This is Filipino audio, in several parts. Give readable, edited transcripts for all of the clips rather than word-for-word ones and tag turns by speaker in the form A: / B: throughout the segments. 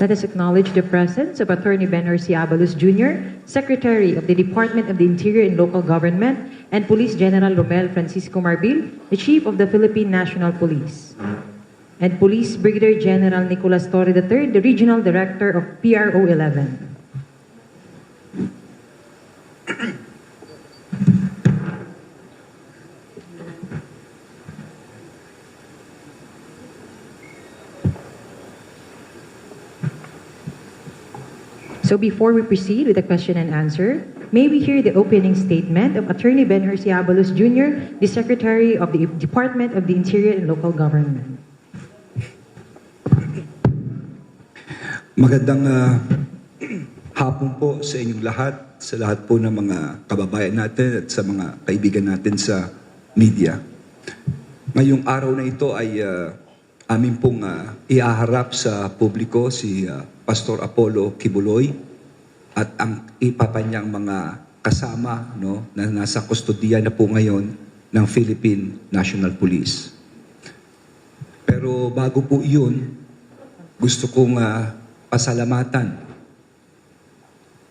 A: Let us acknowledge the presence of Attorney Benhur C. Abalos Jr., Secretary of the Department of the Interior and Local Government, and Police General Romel Francisco Marbil, the Chief of the Philippine National Police, and Police Brigadier General Nicolas Torre III, the Regional Director of PRO 11. So before we proceed with the question and answer, may we hear the opening statement of Attorney Benhur C. Abalos Jr., the Secretary of the Department of the Interior and Local Government.
B: Magandang hapon po sa inyong lahat, sa lahat po ng mga kababayan natin at sa mga kaibigan natin sa media. Ngayong araw na ito ay amin pong iaharap sa publiko si Pastor Apollo Kibuloy at ang ipapanyang mga kasama na nasa kustodiya na po ngayon ng Philippine National Police. Pero bago po iyon, gusto kong pasalamatan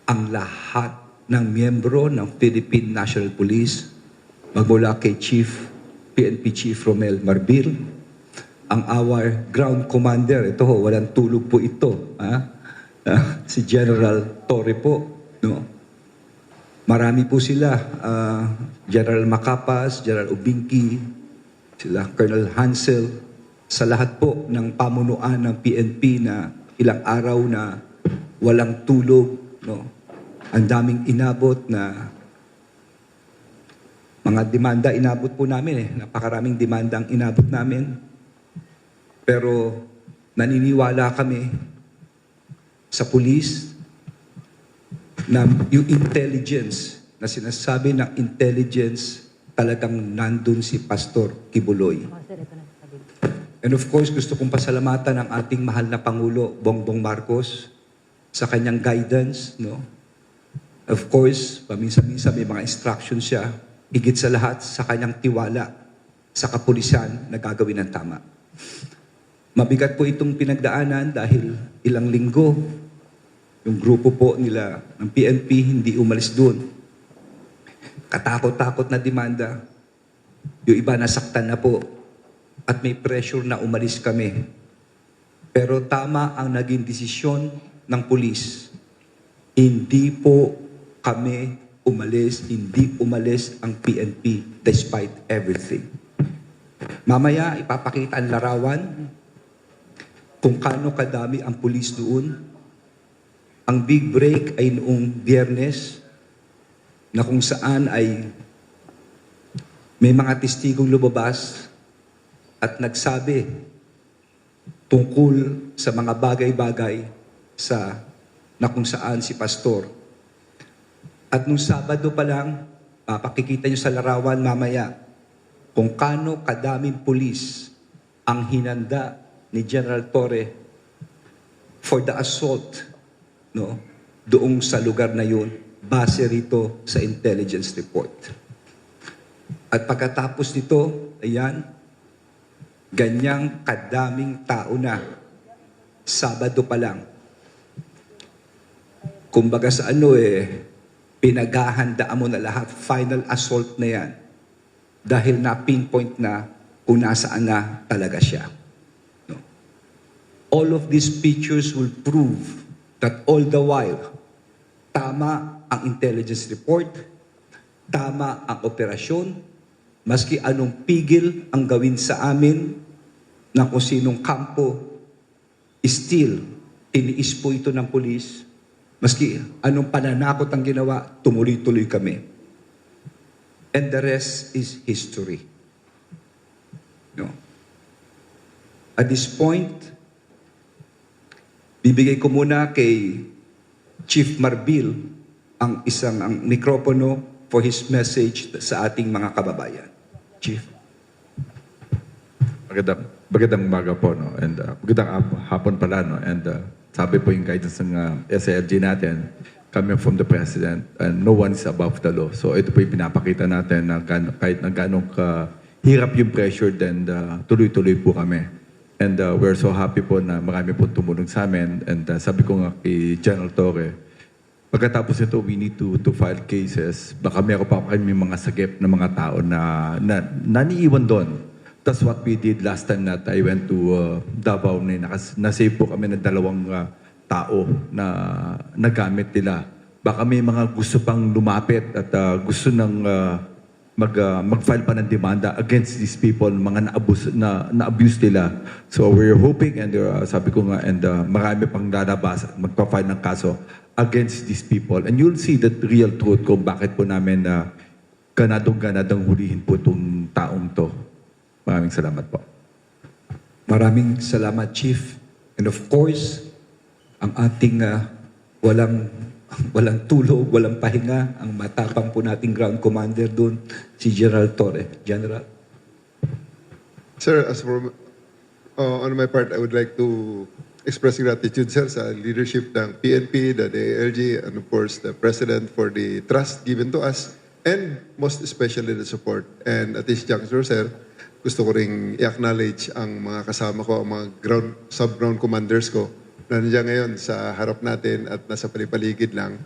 B: ang lahat ng miyembro ng Philippine National Police magmula kay PNP Chief Romel Marbil, ang our ground commander, ito ho, walang tulog po ito, si General Torre po, no? Marami po sila, General Macapas, General Ubingki, sila Colonel Hansel, sa lahat po ng pamunuan ng PNP na ilang araw na walang tulog, no? Ang daming inabot na mga demanda inabot po namin napakaraming demanda ang inabot namin. Pero naniniwala kami sa pulis na yung intelligence, na sinasabi ng intelligence, talagang nandun si Pastor Kibuloy. And of course, gusto kong pasalamatan ang ating mahal na Pangulo, Bongbong Marcos, sa kanyang guidance. No? Of course, paminsan-minsan may mga instructions siya, higit sa lahat sa kanyang tiwala sa kapulisan na gagawin ng tama. Mabigat po itong pinagdaanan dahil ilang linggo, yung grupo po nila ng PNP hindi umalis doon. Katakot-takot na demanda. Yung iba nasaktan na po at may pressure na umalis kami. Pero tama ang naging desisyon ng pulis. Hindi po kami umalis, hindi umalis ang PNP despite everything. Mamaya ipapakita ang larawan kung kaano kadami ang pulis doon. Ang big break ay noong Biyernes na kung saan ay may mga testigong lumabas at nagsabi tungkol sa mga bagay-bagay na kung saan si Pastor. At nung Sabado pa lang, papakikita nyo sa larawan mamaya kung kaano kadaming pulis ang hinanda ni General Torre for the assault doong sa lugar na yun, base rito sa intelligence report. At pagkatapos nito, ayan, ganyang kadaming tao na, Sabado pa lang. Kumbaga sa pinaghahandaan mo na lahat, final assault na yan, dahil na-pinpoint na kung nasaan na talaga siya. All of these pictures will prove that all the while, tama ang intelligence report, tama ang operasyon, maski anong pigil ang gawin sa amin na kung sinong kampo, still, tiniis po ito ng pulis, maski anong pananakot ang ginawa, tumuloy-tuloy kami. And the rest is history. No. At this point, bibigay ko muna kay Chief Marbil ang mikropono for his message sa ating mga kababayan. Chief.
C: Magandang umaga po, no? And magandang hapon pala, no? And sabi po yung guidance ng SLG natin, coming from the President, and no one is above the law. So ito po yung pinapakita natin na kahit na gano'ng hirap yung pressure, then tuloy-tuloy po kami. And we're so happy po na marami po tumulong sa amin. And sabi ko nga kay General Torre, pagkatapos nito, we need to file cases. Baka meron pa kami mga sagip na mga tao na naniiwan doon. That's what we did last time that I went to Davao. Nasave po kami ng 2 tao na nagamit nila. Baka may mga gusto pang lumapit at gusto ng mag-file pa ng demanda against these people, mga na-abuse nila. So we're hoping, and sabi ko nga, and marami pang lalabas at magpa-file ng kaso against these people. And you'll see the real truth kung bakit po namin ganadong hulihin po itong taong to. Maraming salamat po.
B: Maraming salamat, Chief. And of course, ang ating walang tulog, walang pahinga, ang matapang po nating ground commander doon, si General Torre. General.
D: Sir, as for on my part, I would like to express gratitude, sir, sa leadership ng PNP, the DILG, and of course, the President for the trust given to us, and most especially the support. And at this juncture, sir, gusto ko ring i-acknowledge ang mga kasama ko, ang mga sub-ground commanders ko, na nandiyan ngayon sa harap natin at nasa palipaligid lang,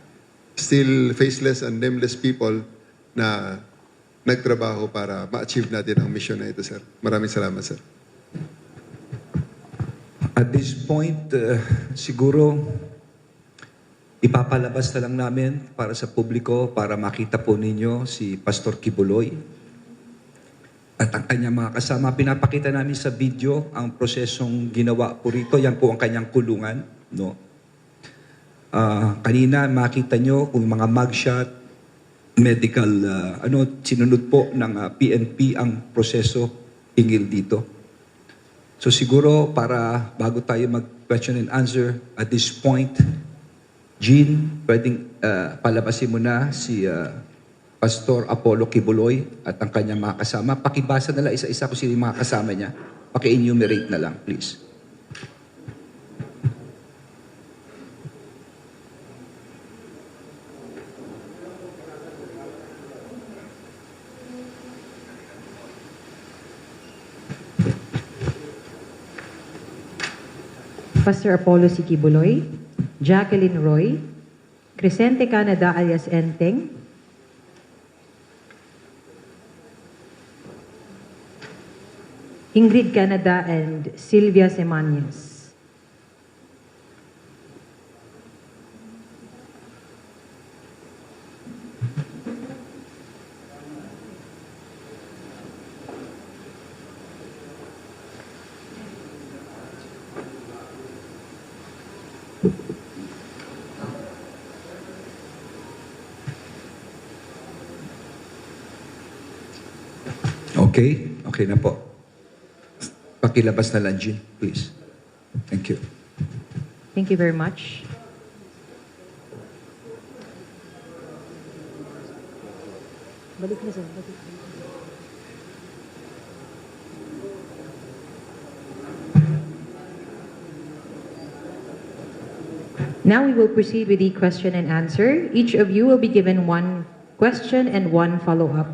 D: still faceless and nameless people na nagtrabaho para ma-achieve natin ang mission na ito, sir. Maraming salamat, sir.
B: At this point, siguro, ipapalabas na lang namin para sa publiko, para makita po ninyo si Pastor Kibuloy at ang kanyang mga kasama. Pinapakita namin sa video ang prosesong ginawa po rito. Yan po ang kanyang kulungan. No? Kanina makita nyo kung mga mugshot, medical, sinunod po ng PNP ang proseso hingil dito. So siguro para bago tayo mag-question and answer, at this point, Jean, pwedeng palabasin mo na si Pastor Apollo Kibuloy at ang kanyang mga kasama. Pakibasa na lang isa-isa kung sino yung mga kasama niya. Paki-enumerate na lang, please.
A: Pastor Apollo C. Kibuloy, Jacqueline Roy, Crescente Canada alias Enteng, Ingrid Canada and Sylvia Semanyes.
B: Okay? Okay na po. Pakilabas na lang, Jean, please. Thank you.
A: Thank you very much. Balik na sir. Now we will proceed with the question and answer. Each of you will be given 1 question and 1 follow-up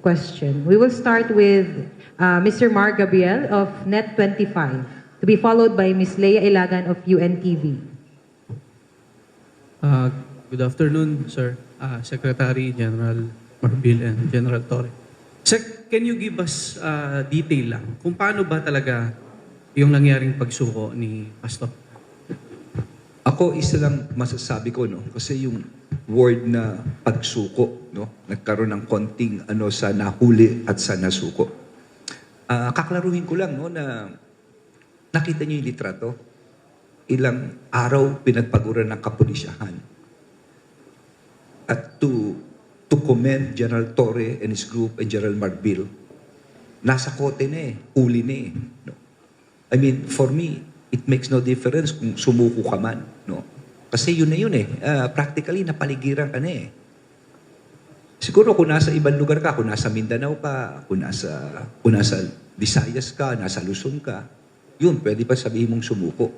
A: question. We will start with Mr. Mar Gabriel of Net25, to be followed by Ms. Leia Ilagan of UNTV.
E: Good afternoon, sir. Secretary General Marbil and General Torre. Sec, can you give us detail lang kung paano ba talaga yung nangyaring pagsuko ni Pastor?
B: Ako, isa lang masasabi ko, no? Kasi yung word na pagsuko, no? Nagkaroon ng konting sa nahuli at sa nasuko. Kaklaruhin ko lang, no, na nakita niyo yung litrato. Ilang araw pinagpaguran ng kapulisyahan. At to commend General Torre and his group and General Marbil, nasa kote na huli na no? I mean, for me, it makes no difference kung sumuko ka man, no? Kasi yun na yun practically napaligiran ka na Siguro kung nasa ibang lugar ka, kung nasa Mindanao ka, kung nasa Visayas ka, nasa Luzon ka, yun, pwede pa sabihin mong sumuko.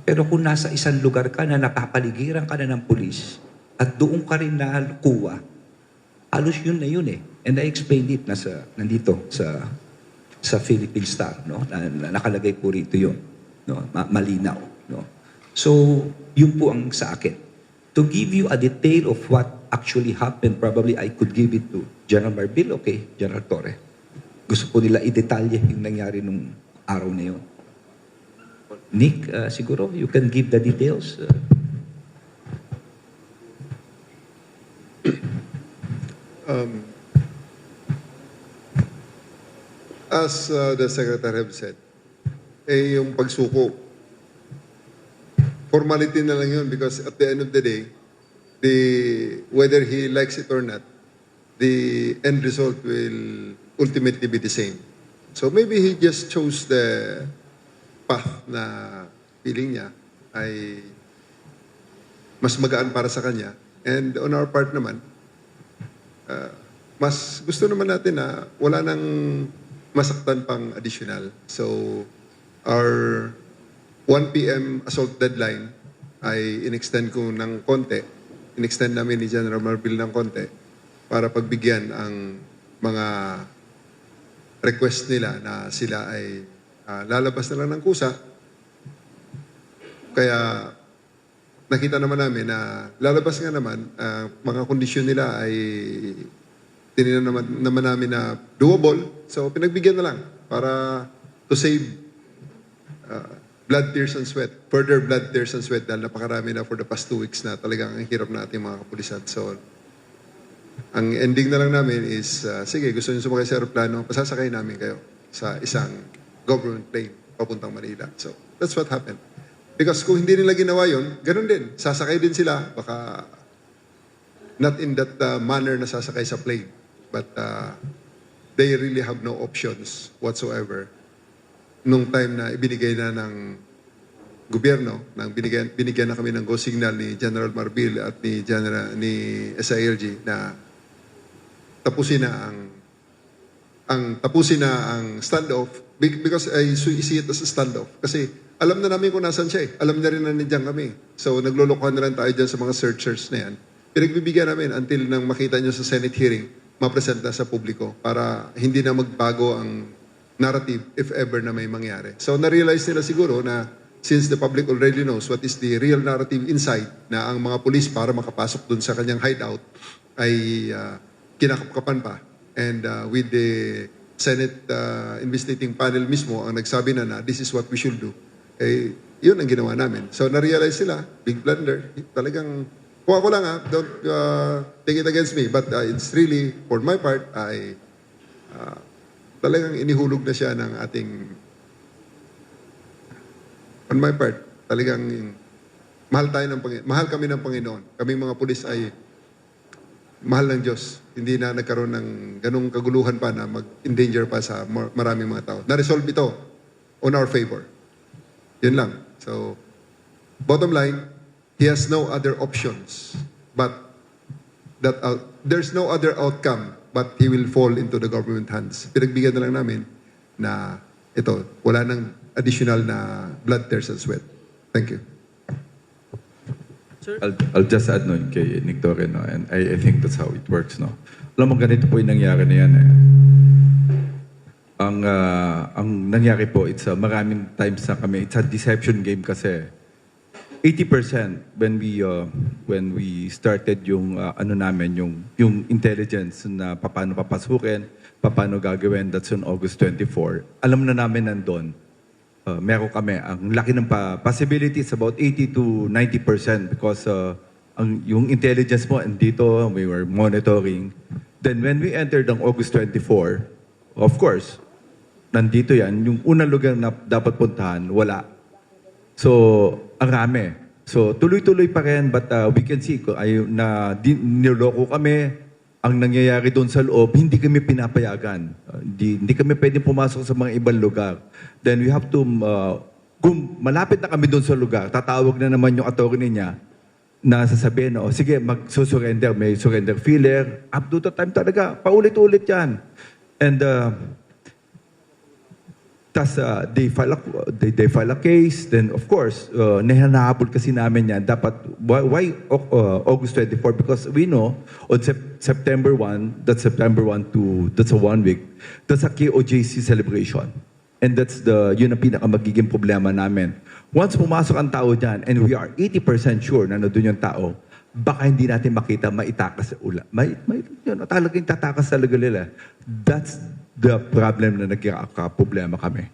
B: Pero kung nasa isang lugar ka na napapaligiran ka na ng pulis at doon ka rin nakuha, halos yun na yun And I explained it nandito sa sa Philippine Star, no? Nakalagay po rito 'yon, no? Malinaw, no? So, yun po ang sa akin. To give you a detail of what actually happened, probably I could give it to General Marbil, okay, General Torre. Gusto po nila i-detalye yung nangyari nung araw na yun. Nick, siguro you can give the details.
D: As the Secretary have said, yung pagsuko, formality na lang yun because at the end of the day, whether he likes it or not, the end result will ultimately be the same. So maybe he just chose the path na feeling niya ay mas magaan para sa kanya. And on our part naman, mas gusto naman natin na wala nang masaktan pang additional. So our 1 p.m. assault deadline ay in-extend ko ng konti. In-extend namin ni General Marbil ng konti para pagbigyan ang mga request nila na sila ay lalabas na lang ng kusa. Kaya nakita naman namin na lalabas nga naman, mga kondisyon nila ay tinignan naman namin na doable. So pinagbigyan na lang para to save blood, tears, and sweat. Further blood, tears, and sweat dahil napakarami na for the past 2 weeks na talagang ang hirap na ating mga kapulisan. So, ang ending na lang namin is, sige, gusto nyo sumakay sa aeroplano, pasasakay namin kayo sa isang government plane papuntang Manila. So, that's what happened. Because kung hindi nila ginawa yun, ganun din. Sasakay din sila, baka not in that manner na sasakay sa plane. But they really have no options whatsoever. Nung time na ibinigay na ng gobyerno, binigyan na kami ng go signal ni General Marbil at ni SILG na tapusin na ang standoff because I see it as a standoff. Kasi alam na namin kung nasan siya eh. Alam na rin na nandiyan kami. So naglulukuhan na lang tayo dyan sa mga searchers na yan. Pinagbibigyan namin until nang makita nyo sa Senate hearing, mapresent na sa publiko para hindi na magbago ang narrative if ever na may mangyari. So na-realize nila siguro na since the public already knows what is the real narrative inside, na ang mga pulis para makapasok dun sa kanyang hideout ay kinakapkapan pa. And with the Senate investigating panel mismo ang nagsabi na this is what we should do. Yun ang ginawa namin. So na-realize sila, big blunder. Talagang, kung ako lang don't take it against me, but it's really, for my part, talagang inihulog na siya ng ating, on my part, talagang mahal kami ng Panginoon. Kaming mga pulis ay mahal ng Diyos. Hindi na nagkaroon ng ganung kaguluhan pa na mag-endanger pa sa maraming mga tao. Na-resolve ito on our favor. Yun lang. So, bottom line, he has no other options but that there's no other outcome but he will fall into the government hands. Pinagbigyan na lang namin na ito, wala nang additional na blood, tears, and sweat. Thank you.
E: Sir?
C: I'll just add no, kay Nick Torre, no, and I think that's how it works. No? Alam mo, ganito po yung nangyari na yan. Eh. Ang nangyari po, maraming times na kami, it's a deception game kasi 80% when we started yung yung intelligence na paano papasukin, paano gagawin, that's on August 24. Alam na namin nandun. Meron kami ang laki ng possibilities about 80 to 90% because yung intelligence mo andito, we were monitoring. Then when we entered ang August 24, of course, nandito yan, yung unang lugar na dapat puntahan, wala. So, ang rami. So, tuloy-tuloy pa rin, but we can see na niloko kami. Ang nangyayari doon sa loob, hindi kami pinapayagan. Hindi kami pwedeng pumasok sa mga ibang lugar. Then we have to, kung malapit na kami doon sa lugar, tatawag na naman yung attorney niya na sasabihin, sige, mag-surrender, may surrender filler. Up to the time talaga, paulit-ulit yan. And Tas they file a case, then of course, nahanahabol kasi namin yan. Dapat, why August 24? Because we know, on September 1, that's a 1 week, that's a KOJC celebration. And yun ang pinakamagiging problema namin. Once pumasok ang tao dyan, and we are 80% sure na nandun yung tao, baka hindi natin makita, maitakas sa ula. Talagang tatakas talaga nila. That's the problem na nagkaka-problema kami.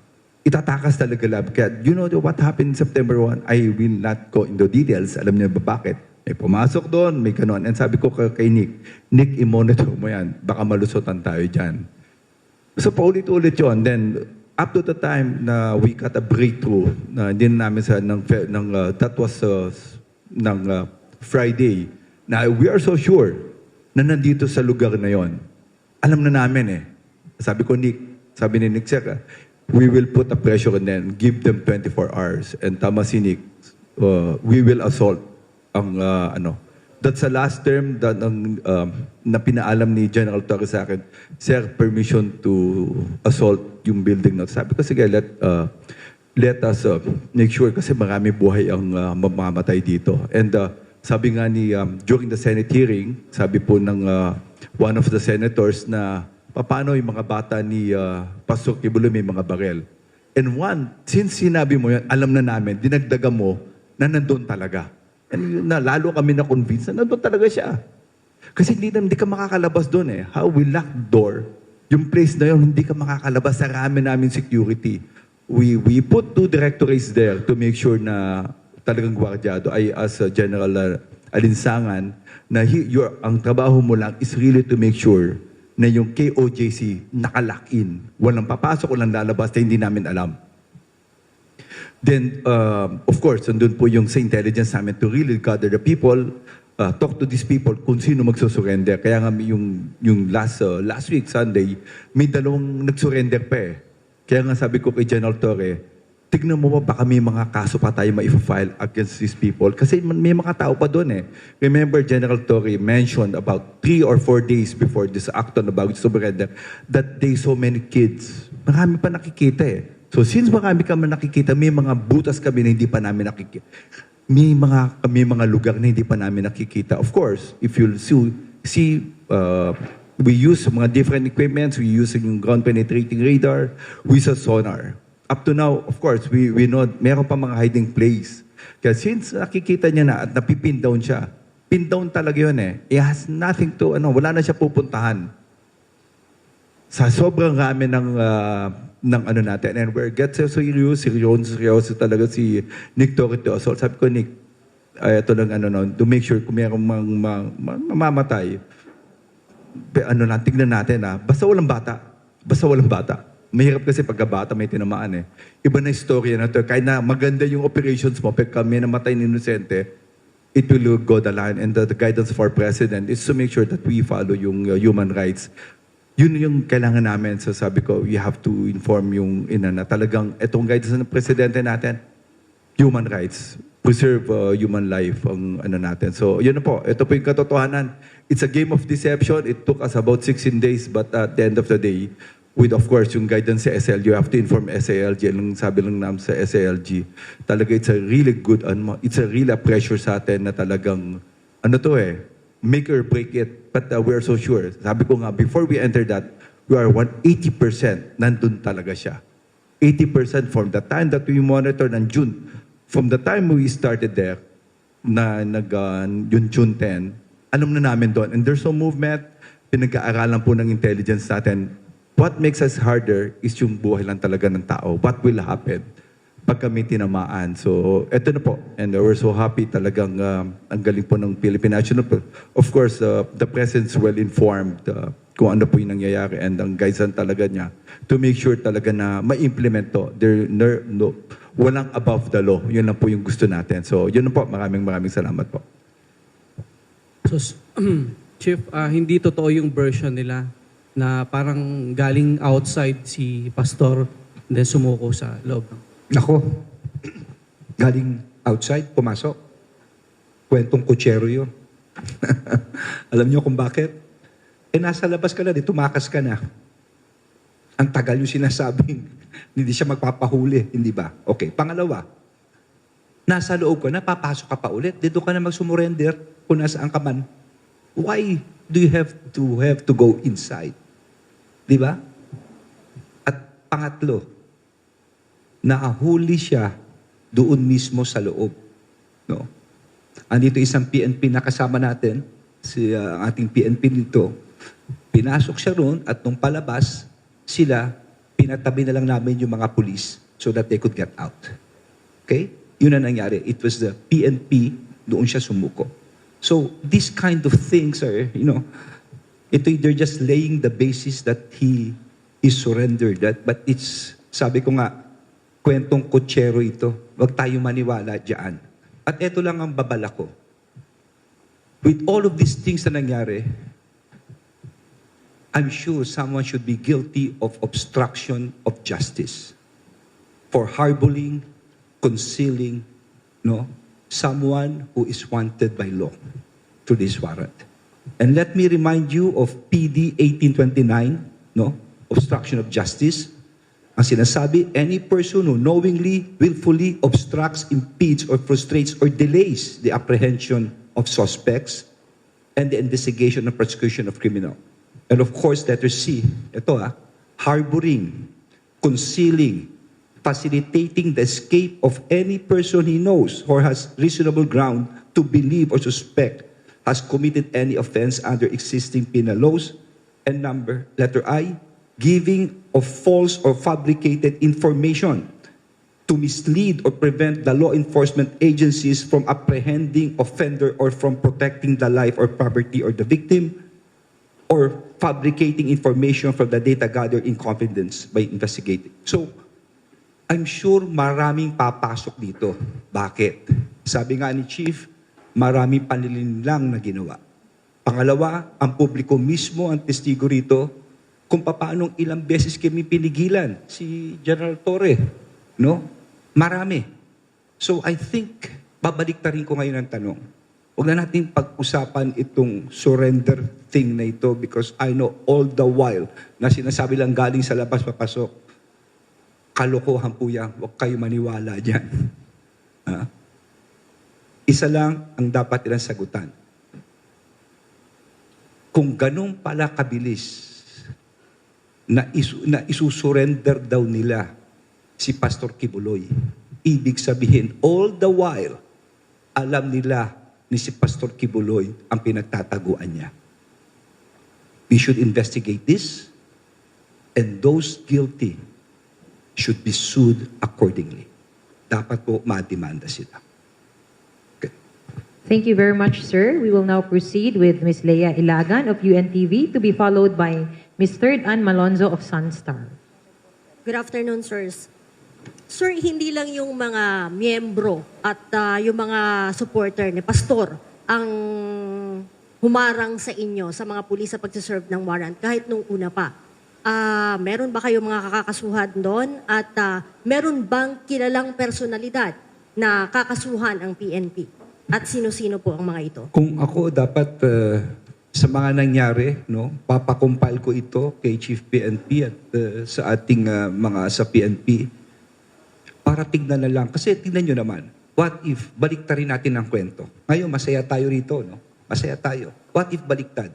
C: Itatakas talaga lang. Kaya, you know what happened in September 1? I will not go into details. Alam niyo ba bakit? May pumasok doon, may kanon. And sabi ko kay Nick, i-monitor mo yan. Baka malusotan tayo dyan. So, paulit-ulit yun. Then, up to the time na we got a breakthrough, na hindi na namin that was Friday, na we are so sure na nandito sa lugar na yon. Alam na namin eh. Sabi ni Nick Seca, we will put a pressure and then give them 24 hours. And tama si Nick, we will assault ang That's the last term na pinaalam ni General Torre sa akin, sir, permission to assault yung building na. Sabi ko, sige, let us make sure kasi marami buhay ang mamamatay dito. And sabi nga during the Senate hearing, sabi po ng one of the senators na paano yung mga bata ni Pastor Kibuloy may mga barel. And since sinabi mo yan, alam na namin, dinagdagan mo na nandun talaga. And lalo kami na-convince na nandun talaga siya. Kasi hindi ka makakalabas doon eh. How we lock door, yung place na yun, hindi ka makakalabas. Sarami namin security. We put 2 directorates there to make sure na talagang gwardyado. I as General Alinsangan, na ang trabaho mo lang is really to make sure na yung KOJC nakalock in. Walang papasok, walang lalabas na hindi namin alam. Then, of course, nandun po yung sa intelligence namin to really gather the people, talk to these people kung sino magsusurrender. Kaya nga yung last week, Sunday, may 2 nagsurrender pa eh. Kaya nga sabi ko kay General Torre, tignan mo ba baka may mga kaso pa tayo ma-file against these people? Kasi may mga tao pa doon eh. Remember, General Torre mentioned about 3 or 4 days before this act on the bago surrender that they saw many kids. Marami pa nakikita eh. So since marami kami nakikita, may mga butas kami na hindi pa namin nakikita. May mga lugar na hindi pa namin nakikita. Of course, if you'll see, we use mga different equipments. We use yung ground penetrating radar. We use a sonar. Up to now, of course, we know meron pa mga hiding place. Kaya since nakikita niya na at napipin down siya, pin down talaga yun eh. It has nothing to, wala na siya pupuntahan. Sa sobrang rami ng natin. And we're seryoso talaga si Nick Torre to assault. Sabi ko, Nick, ito lang to make sure kung mayroong mamamatay, tignan natin basta walang bata. Mahirap kasi pagkabata may tinamaan eh. Iba na istorya na to. Kahit na maganda yung operations mo, pag kami namatay ni Inocente, it will go the line. And the guidance of our President is to make sure that we follow yung human rights. Yun yung kailangan namin. So sabi ko, we have to inform yung na talagang itong guidance ng Presidente natin, human rights, preserve human life ang natin. So yun na po, ito po yung katotohanan. It's a game of deception. It took us about 16 days, but at the end of the day, with of course yung guidance sa SLG, you have to inform SALG. Anong sabi lang namin sa SALG, talaga it's a really good, it's a really pressure sa atin na talagang, make or break it. But we're so sure. Sabi ko nga, before we enter that, we are 80% nandun talaga siya. 80% from the time that we monitor ng June, from the time we started there, yung June 10, alam na namin doon. And there's no movement, pinag-aaralan po ng intelligence natin. What makes us harder is yung buhay lang talaga ng tao. What will happen pag kami tinamaan? So, eto na po. And we're so happy talagang ang galing po ng Philippine National Police. Of course, the President's well-informed kung ano po yung nangyayari and ang guideline talaga niya to make sure talaga na ma-implement to. Walang above the law. Yun lang po yung gusto natin. So, yun na po. Maraming salamat po.
E: So, Chief, hindi totoo yung version nila na parang galing outside si Pastor and then sumuko sa loob.
B: Nako, galing outside, pumasok. Kwentong kutsero yun. Alam niyo kung bakit? Nasa labas ka na, tumakas ka na. Ang tagal yung sinasabing hindi siya magpapahuli, hindi ba? Okay, pangalawa, nasa loob ka na, papasok ka pa ulit. Dito ka na magsumurrender kung nasaan ka man. Why do you have to go inside? Di ba? At pangatlo, nahuli siya doon mismo sa loob. No? Andito isang PNP na kasama natin, si ating PNP dito. Pinasok siya roon at nung palabas, sila, pinatabi na lang namin yung mga pulis so that they could get out. Okay? Yun ang nangyari. It was the PNP, doon siya sumuko. So, these kind of things are, they're just laying the basis that he is surrendered. But it's, sabi ko nga, kwentong kutsero ito. Huwag tayo maniwala dyan. At ito lang ang babala ko. With all of these things na nangyari, I'm sure someone should be guilty of obstruction of justice for harboring, concealing, someone who is wanted by law through this warrant. And let me remind you of PD 1829, obstruction of justice. Ang sinasabi, any person who knowingly, willfully obstructs, impedes, or frustrates or delays the apprehension of suspects and the investigation and prosecution of criminal. And of course, letter C, harboring, concealing, facilitating the escape of any person he knows or has reasonable ground to believe or suspect has committed any offense under existing penal laws. And letter I, giving of false or fabricated information to mislead or prevent the law enforcement agencies from apprehending offender or from protecting the life or property or the victim, or fabricating information from the data gathered in confidence by investigating. So, I'm sure maraming papasok dito. Bakit? Sabi nga ni Chief, maraming panlilinlang na ginawa. Pangalawa, ang publiko mismo ang testigo rito kung paano ilang beses kami pinigilan si General Torre. Marami. So I think, babalik ta rin ko ngayon ang tanong. Huwag na natin pag-usapan itong surrender thing na ito because I know all the while na sinasabi lang galing sa labas papasok, kalokohan po yan. Huwag kayo maniwala dyan. Isa lang ang dapat nilang sagutan. Kung ganun pala kabilis na isusurrender daw nila si Pastor Kibuloy, ibig sabihin, all the while, alam nila ni si Pastor Kibuloy ang pinagtataguan niya. We should investigate this and those guilty should be sued accordingly. Dapat po mademanda sila. Okay.
A: Thank you very much, sir. We will now proceed with Ms. Leia Ilagan of UNTV to be followed by Ms. Third Ann Malonzo of Sunstar.
F: Good afternoon, sirs. Sir, hindi lang yung mga miyembro at yung mga supporter ni Pastor ang humarang sa inyo, sa mga pulis sa pagsiserve ng warrant, kahit nung una pa. Meron ba kayo mga kakakasuhan doon? At meron bang kilalang personalidad na kakasuhan ang PNP? At sino-sino po ang mga ito?
B: Kung ako dapat sa mga nangyari, papakumpile ko ito kay Chief PNP at sa ating mga sa PNP para tignan na lang. Kasi tignan nyo naman, what if baliktarin natin ang kwento? Ngayon, masaya tayo rito, Masaya tayo. What if baliktad?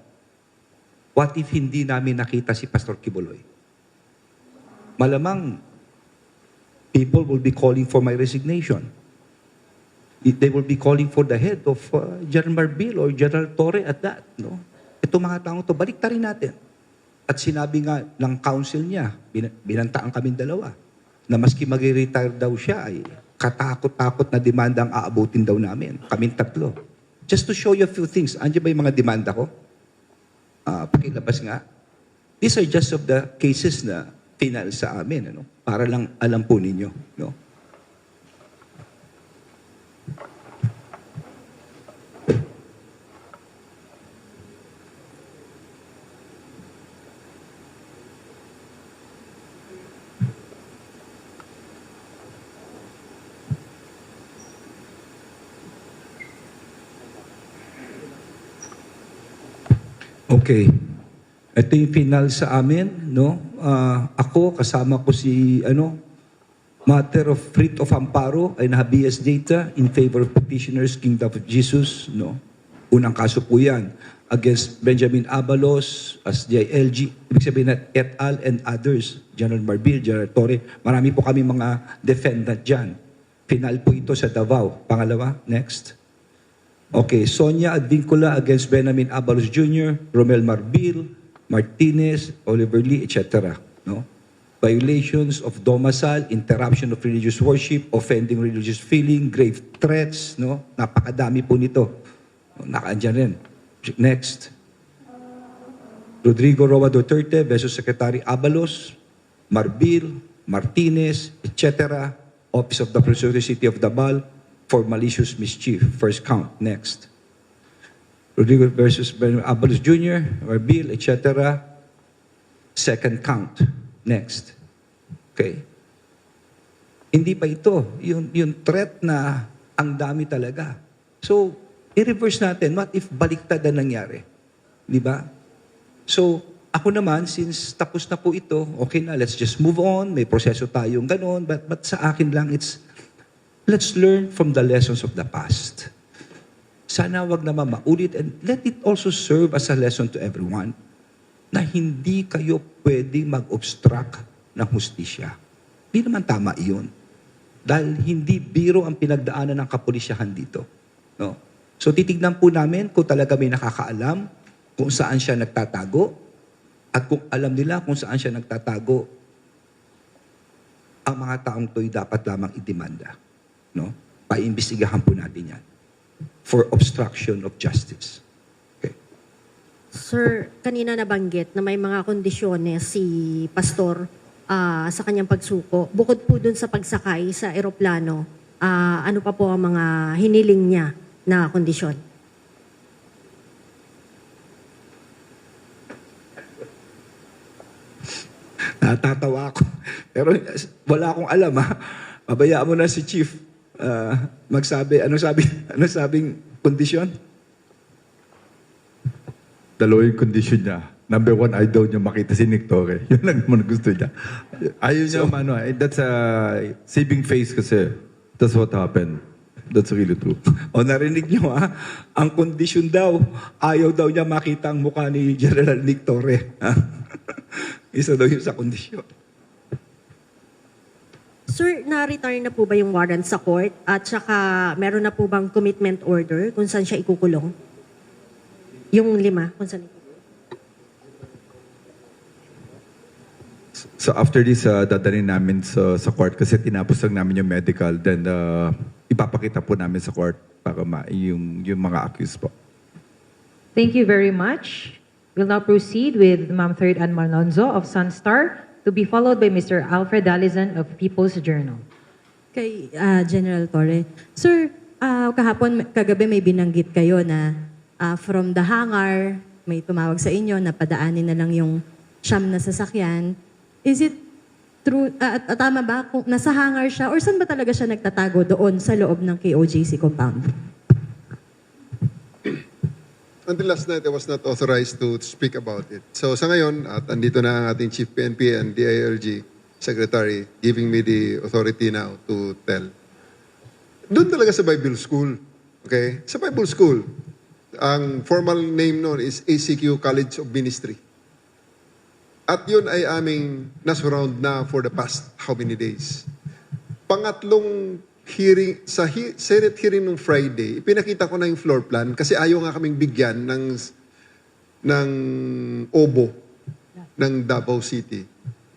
B: What if hindi namin nakita si Pastor Kibuloy? Malamang, people will be calling for my resignation. They will be calling for the head of General Marbil or General Torre at that. Itong mga taong ito, baliktarin natin. At sinabi nga ng council niya, binantaan kaming dalawa, na maski mag-retire daw siya, ay katakot-takot na demanda ang aabutin daw namin. Kaming tatlo. Just to show you a few things, andiyan ba yung mga demanda ko? Pakilabas nga. These are just of the cases na final sa amin. Para lang alam po ninyo. Okay. Ito yung final sa amin, ako kasama ko si matter of writ of amparo ay nahabeas data in favor of petitioners Kingdom of Jesus, no. Unang kaso po 'yan against Benjamin Abalos as DILG, ibig sabihin na et al. And others, General Marbil, General Torre. Marami po kami mga defendant dyan. Final po ito sa Davao. Pangalawa, next. Okay, Sonia Advincula against Benjamin Abalos Jr., Romel Marbil, Martinez, Oliver Lee, etc. No? Violations of domicile, interruption of religious worship, offending religious feeling, grave threats, no? Napakadami po nito. Nakaandyan rin. Next. Rodrigo Roa Duterte versus Secretary Abalos, Marbil, Martinez, etc. Office of the Prosecutor City of Davao for malicious mischief. First count. Next. Rodrigo versus Abalos Jr., Marbil, etc. Second count. Next. Okay. Hindi pa ito. Yung threat na ang dami talaga. So, i-reverse natin. What if baliktad na nangyari? Di ba? So, ako naman, since tapos na po ito, okay na, let's just move on. May proseso tayong ganon. But sa akin lang, let's learn from the lessons of the past. Sana wag naman maulit and let it also serve as a lesson to everyone na hindi kayo pwedeng mag-obstruct ng hustisya. Hindi naman tama iyon. Dahil hindi biro ang pinagdaanan ng kapulisyahan dito. No? So titignan po namin kung talaga may nakakaalam kung saan siya nagtatago at kung alam nila kung saan siya nagtatago, ang mga taong to'y dapat lamang idemanda. No? Paimbestigahan po natin yan for obstruction of justice. Okay.
F: Sir, kanina nabanggit na may mga kondisyones si Pastor sa kanyang pagsuko. Bukod po dun sa pagsakay sa eroplano, ano pa po ang mga hiniling niya na kondisyon?
B: Natatawa ako. Pero wala akong alam, ha. Pabayaan mo na si Chief magsabi. Ano sabing kondisyon?
C: Dalawa yung condition niya. Number one, ayaw daw niya makita si Nick Torre. Yun lang naman gusto niya. Ayaw niya, that's a saving face kasi. That's what happened. That's really true.
B: O narinig niyo, ha? Ang kondisyon daw, ayaw daw niya makita ang mukha ni General Nick Torre. Isa daw yun sa kondisyon.
F: Sir, na-return na po ba yung warrant sa court? At saka, meron na po bang commitment order kung saan siya ikukulong? Yung 5, kung saan ikukulong?
C: So after this, dadalhin namin sa court kasi tinapos lang namin yung medical. Then ipapakita po namin sa court para yung mga accused po.
A: Thank you very much. We'll now proceed with Ma'am Third Ann Malonzo of Sunstar, to be followed by Mr. Alfred Dalizan of People's Journal.
G: Kay General Torre. Sir, kagabi may binanggit kayo na from the hangar, may tumawag sa inyo na padaanin na lang yung siyam na sasakyan. Is it true, tama ba kung nasa hangar siya or saan ba talaga siya nagtatago doon sa loob ng KOJC compound?
D: Until last night, I was not authorized to speak about it. So sa ngayon, at andito na ang ating Chief PNP and DILG Secretary giving me the authority now to tell. Doon talaga sa Bible School. Okay? Sa Bible School, ang formal name noon is ACQ College of Ministry. At yun ay aming nasurround na for the past how many days. Pangatlong hearing, sa Senate hearing nung Friday, ipinakita ko na yung floor plan kasi ayaw nga kaming bigyan ng OBO ng Davao City.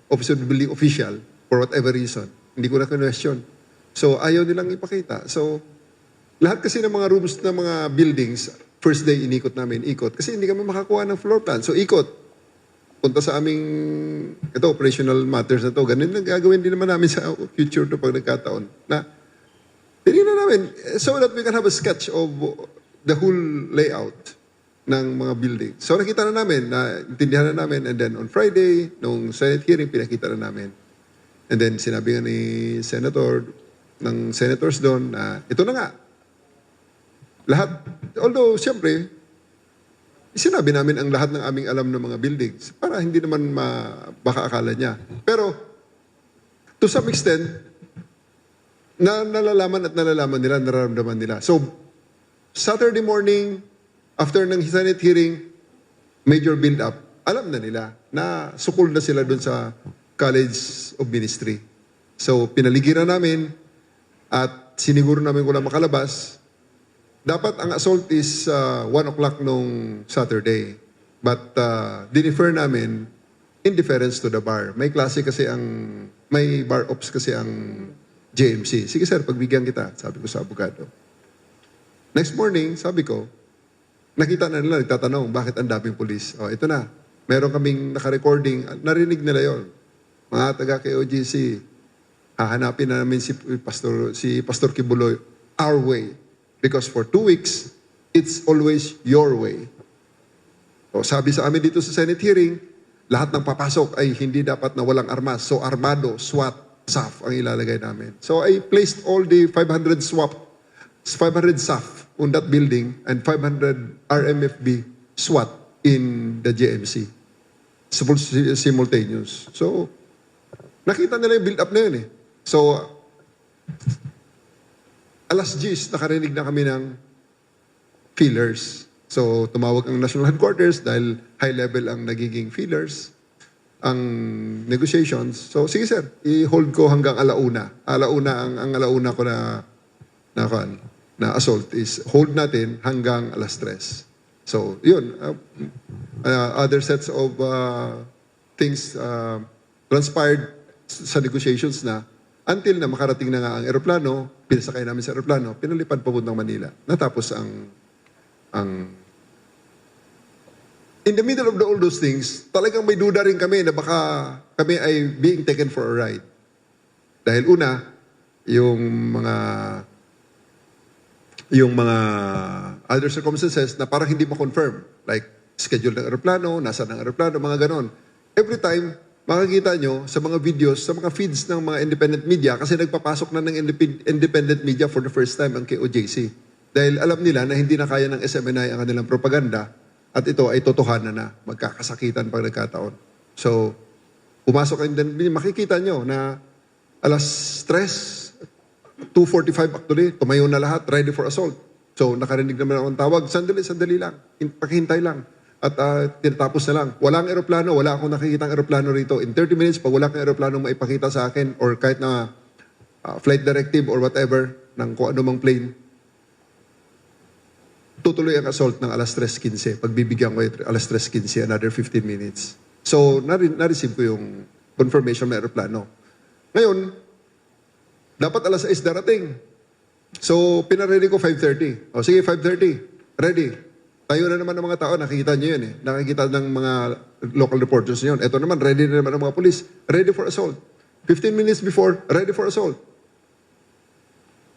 D: Office of the Building Official, for whatever reason. Hindi ko na question. So, ayaw nilang ipakita. So, lahat kasi ng mga rooms ng mga buildings, first day inikot namin, kasi hindi kami makakuha ng floor plan. So, ikot. Punta sa aming, operational matters na to. Ganun lang gagawin din naman namin sa future to pag nagkataon. Na, tinignan namin, so that we can have a sketch of the whole layout ng mga building. So nakita na namin, intindihan na namin, and then on Friday, nung Senate hearing, pinakita na namin. And then sinabi nga ni Senator, ng senators doon, na ito na nga. Lahat, although siyempre, sinabi namin ang lahat ng aming alam ng mga buildings para hindi naman baka akala niya. Pero, to some extent, nalalaman nila, nararamdaman nila. So, Saturday morning, after ng Senate hearing, major build-up, alam na nila na sukul na sila doon sa College of Ministry. So, pinaligiran namin at siniguro namin kung makalabas. Dapat ang assault is 1 o'clock nung Saturday. But dinifer namin in deference to the bar. May klase kasi may bar ops kasi ang JMC. Sige sir, pagbigyan kita, sabi ko sa abogado. Next morning, sabi ko, nakita na nila, nagtatanong, bakit ang daming polis? O, ito na. Meron kaming naka-recording, narinig nila yon. Mga taga-KOGC, hahanapin na namin si Pastor Kibuloy our way. Because for 2 weeks, it's always your way. So, sabi sa amin dito sa Senate hearing, lahat ng papasok ay hindi dapat na walang armas. So, armado, SWAT, SAF ang ilalagay namin. So, I placed all the 500 SAF on that building and 500 RMFB SWAT in the JMC. Simultaneous. So, nakita nila yung build-up na yun eh. So, alas 10, nakarinig na kami ng feelers. So, tumawag ang national headquarters dahil high level ang nagiging feelers, ang negotiations. So, sige sir, i-hold ko hanggang alauna. Ang alauna ko na assault is hold natin hanggang alas 3. So, yun. Other sets of things transpired sa negotiations na until na makarating na nga ang eroplano, pinasakay namin sa eroplano, pinalipad papuntang Manila. Natapos ang in the middle of all those things, talagang may duda rin kami na baka kami ay being taken for a ride. Dahil una, yung mga other circumstances na parang hindi ma-confirm. Like, schedule ng aeroplano, nasa ng aeroplano, mga ganon. Every time, makikita nyo sa mga videos, sa mga feeds ng mga independent media, kasi nagpapasok na ng independent media for the first time ang KOJC. Dahil alam nila na hindi na kaya ng SMNI ang kanilang propaganda at ito ay totohanan na magkakasakitan pag nagkataon. So, pumasok ang makikita nyo na alas 3, 2:45 actually, tumayo na lahat, ready for assault. So, nakarinig naman akong tawag, sandali lang, pakihintay lang. At tinatapos na lang. Walang aeroplano, wala akong nakikitang aeroplano rito. In 30 minutes, pag wala kang aeroplano maipakita sa akin or kahit na flight directive or whatever ng kung anumang plane, tutuloy ang assault ng alas 3:15. Pagbibigyan ko yung alas 3:15, another 15 minutes. So, na-receive ko yung confirmation ng aeroplano. Ngayon, dapat alas 6 darating. So, pinaredy ko 5:30. O sige, 5:30. Ready. Tayo na naman ng mga tao, nakikita nyo yun eh. Nakikita ng mga local reporters yun. Ito naman, ready na naman ang mga police. Ready for assault. 15 minutes before, ready for assault.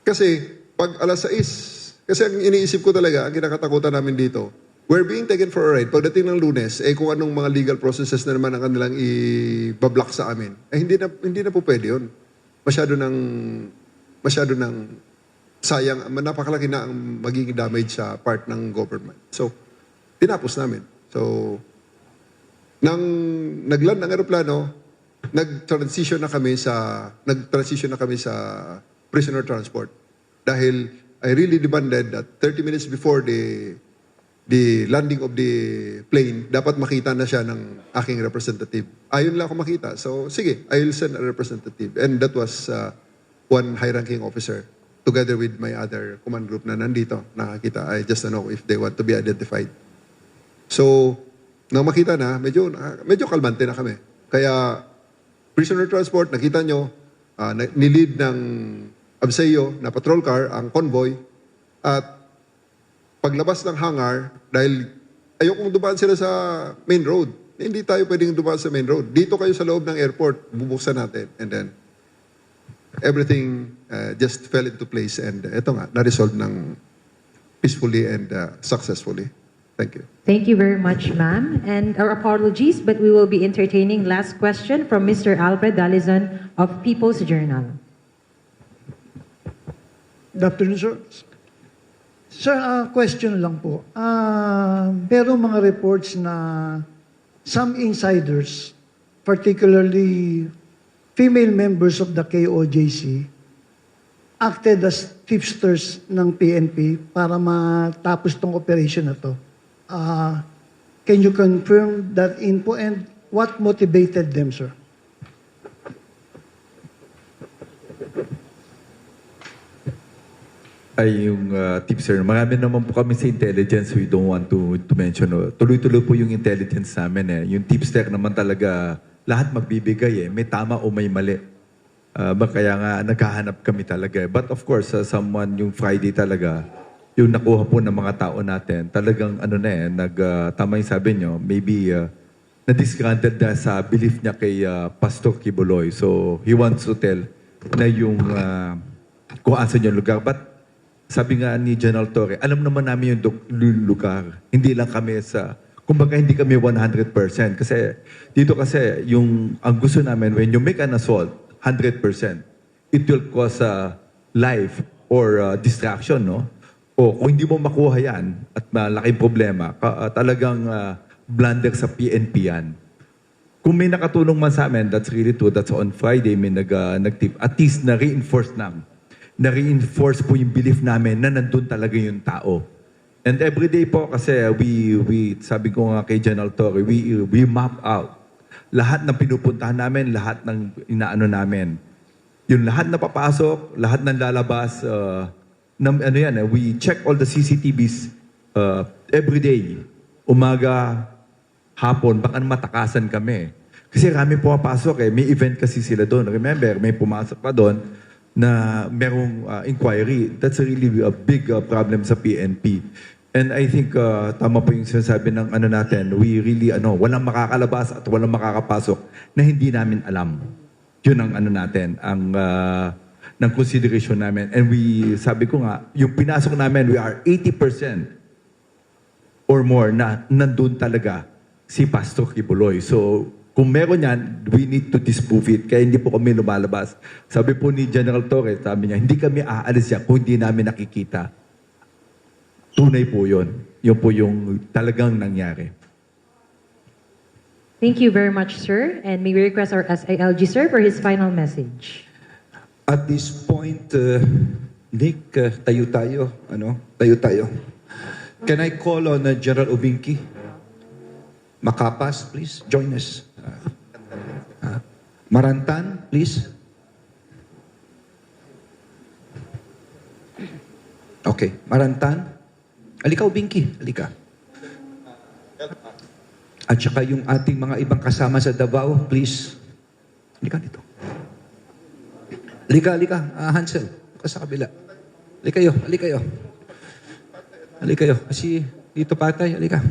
D: Kasi, pag alas 6, kasi ang iniisip ko talaga, ang kinakatakutan namin dito, we're being taken for a ride. Pagdating ng Lunes, kung anong mga legal processes na naman ang kanilang i-block sa amin, hindi na po pwede yun. Masyado ng sayang, napakalaki na ang magiging damage sa part ng government. So, tinapos namin. So, nang nagland ang aeroplano, nag-transition na kami sa prisoner transport. Dahil I really demanded that 30 minutes before the landing of the plane, dapat makita na siya ng aking representative. Ayon lang ako makita. So, sige, I will send a representative. And that was one high-ranking officer, together with my other command group na nandito, nakakita. I just don't know if they want to be identified. So, nang makita na, medyo kalmante na kami. Kaya, prisoner transport, nakita nyo, nilid ng Abseo na patrol car, ang convoy, at paglabas ng hangar, dahil ayokong dumaan sila sa main road. Hindi tayo pwedeng dumaan sa main road. Dito kayo sa loob ng airport, bubuksan natin. And then, everything just fell into place and eto nga, na-resolve ng peacefully and successfully. Thank you.
A: Thank you very much, ma'am. And our apologies, but we will be entertaining last question from Mr. Alfred Dalizon of People's Journal.
H: Good afternoon, sir. Sir, question lang po. Merong mga reports na some insiders, particularly female members of the KOJC, acted as tipsters ng PNP para matapos tong operation na to. Can you confirm that info and what motivated them, sir?
C: Ay, yung tipster, marami naman po kami sa intelligence, we don't want to mention. Tuloy-tuloy po yung intelligence namin eh. Yung tipster naman talaga, lahat magbibigay eh. May tama o may mali. Kaya nga naghahanap kami talaga eh. But of course, someone yung Friday talaga, yung nakuha po ng mga tao natin, talagang ano na eh, tama yung sabi nyo, maybe na-disgruntled na sa belief niya kay Pastor Kibuloy. So, he wants to tell na yung kung asan yung lugar. But sabi nga ni General Torre, alam naman namin yung lugar. Hindi lang kami kumbaga hindi kami 100%. Kasi dito kasi, ang gusto namin, when you make an assault, 100%, it will cause life or distraction, no? O kung hindi mo makuha yan at malaking problema, talagang blunder sa PNP yan. Kung may nakatulong man sa amin, that's really true. That's on Friday, may nag-tip. At least na-reinforce po yung belief namin na nandun talaga yung tao. And everyday po kasi sabi ko nga kay General Torre, we map out lahat ng pinupuntahan namin, lahat ng inaano namin. Yung lahat na papasok, lahat ng lalabas, we check all the CCTVs everyday. Umaga, hapon, baka matakasan kami. Kasi kami pumapasok eh. May event kasi sila doon. Remember, may pumasok pa doon na merong inquiry. That's really a big problem sa PNP. And I think tama po yung sinasabi ng natin, we really, walang makakalabas at walang makakapasok na hindi namin alam. Yun ang natin, ng consideration namin. And sabi ko nga, yung pinasok namin, we are 80% or more na nandun talaga si Pastor Kibuloy. So, kung meron yan, we need to disprove it. Kaya hindi po kami lumalabas. Sabi po ni General Torres, sabi niya, hindi kami aalis yan kung hindi namin nakikita. Tunay po yun. Yun po yung talagang nangyari.
A: Thank you very much, sir. And may we request our SILG, sir, for his final message.
B: At this point, Nick, tayo tayo. Tayo tayo. Can I call on General Ubinki? Makapas, please, join us. Marantan, please. Okay, Marantan. Halika, Ubinki, halika. At saka yung ating mga ibang kasama sa Davao, please. Halika dito. Halika. Hansel, sa kabila. Halika kayo. Halika kayo. Kasi dito patay, halika.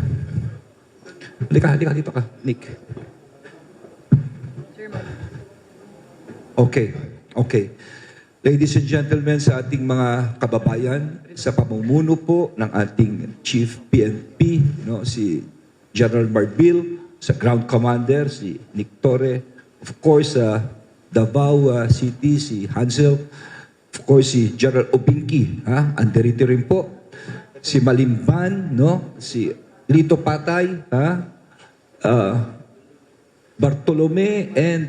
B: Halika dito ka, Nick. Okay. Ladies and gentlemen, sa ating mga kababayan, sa pamumuno po ng ating Chief PNP, si General Marbil, sa Ground Commander, si Nick Torre, of course, Davao City, si Hansel, of course, si General Obinki, anderito rin po, si Malimban, si Lito Patay, Bartolome and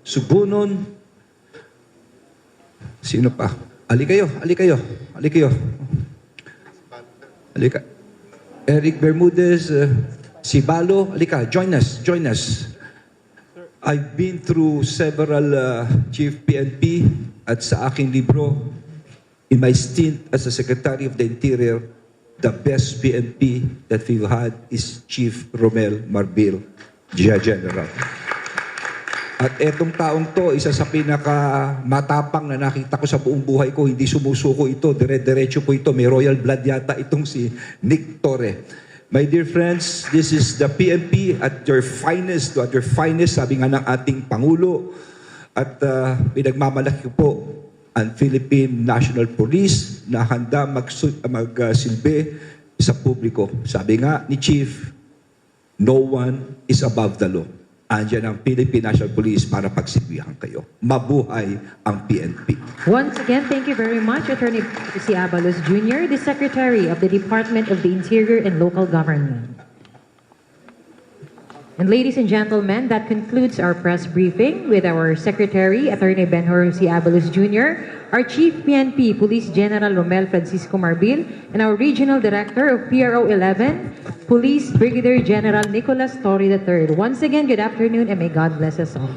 B: Sugunon. Sino pa? Halika kayo. Halika. Eric Bermudez, si Balo, halika, join us. I've been through several Chief PNP at sa aking libro, in my stint as a Secretary of the Interior, the best PNP that we've had is Chief Romel Marbil, General. At etong taong to, isa sa pinakamatapang na nakita ko sa buong buhay ko, hindi sumusuko ito, dire-diretso po ito, may royal blood yata itong si Nick Torre. My dear friends, this is the PNP at your finest, sabi nga ng ating Pangulo. At pinagmamalaki po ang Philippine National Police na handa magsilbi sa publiko. Sabi nga ni Chief, no one is above the law. andyan ang Philippine National Police para pagsilbihan kayo. Mabuhay ang PNP.
A: Once again, thank you very much, Attorney C. Abalos Jr., the Secretary of the Department of the Interior and Local Government. And ladies and gentlemen, that concludes our press briefing with our Secretary, Attorney Benhur C. Abalos Jr., our Chief PNP Police General Romel Francisco Marbil, and our Regional Director of PRO 11, Police Brigadier General Nicolas Torre III. Once again, good afternoon and may God bless us all.